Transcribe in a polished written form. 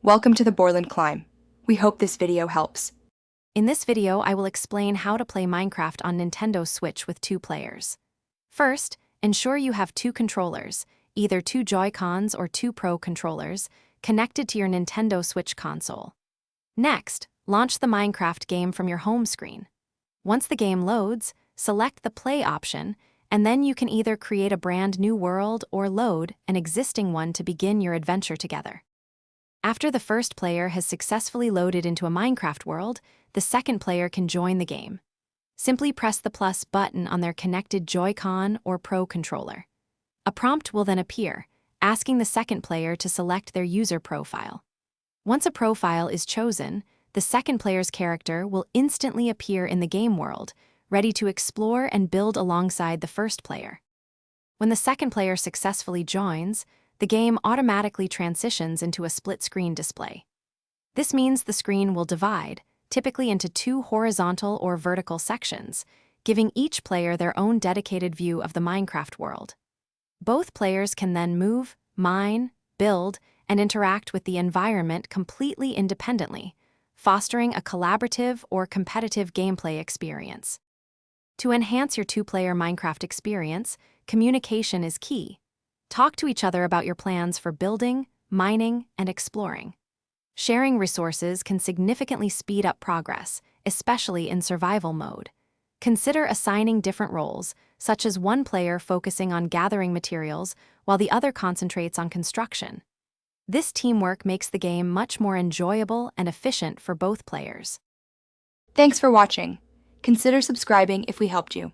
Welcome to the Borland Climb. We hope this video helps. In this video, I will explain how to play Minecraft on Nintendo Switch with 2 players. First, ensure you have 2 controllers, either 2 Joy-Cons or 2 Pro controllers, connected to your Nintendo Switch console. Next, launch the Minecraft game from your home screen. Once the game loads, select the Play option, and then you can either create a brand new world or load an existing one to begin your adventure together. After the first player has successfully loaded into a Minecraft world, the second player can join the game. Simply press the plus button on their connected Joy-Con or Pro controller. A prompt will then appear, asking the second player to select their user profile. Once a profile is chosen, the second player's character will instantly appear in the game world, ready to explore and build alongside the first player. When the second player successfully joins, the game automatically transitions into a split-screen display. This means the screen will divide, typically into 2 horizontal or vertical sections, giving each player their own dedicated view of the Minecraft world. Both players can then move, mine, build, and interact with the environment completely independently, fostering a collaborative or competitive gameplay experience. To enhance your 2-player Minecraft experience, communication is key. Talk to each other about your plans for building, mining, and exploring. Sharing resources can significantly speed up progress, especially in survival mode. Consider assigning different roles, such as one player focusing on gathering materials while the other concentrates on construction. This teamwork makes the game much more enjoyable and efficient for both players. Thanks for watching. Consider subscribing if we helped you.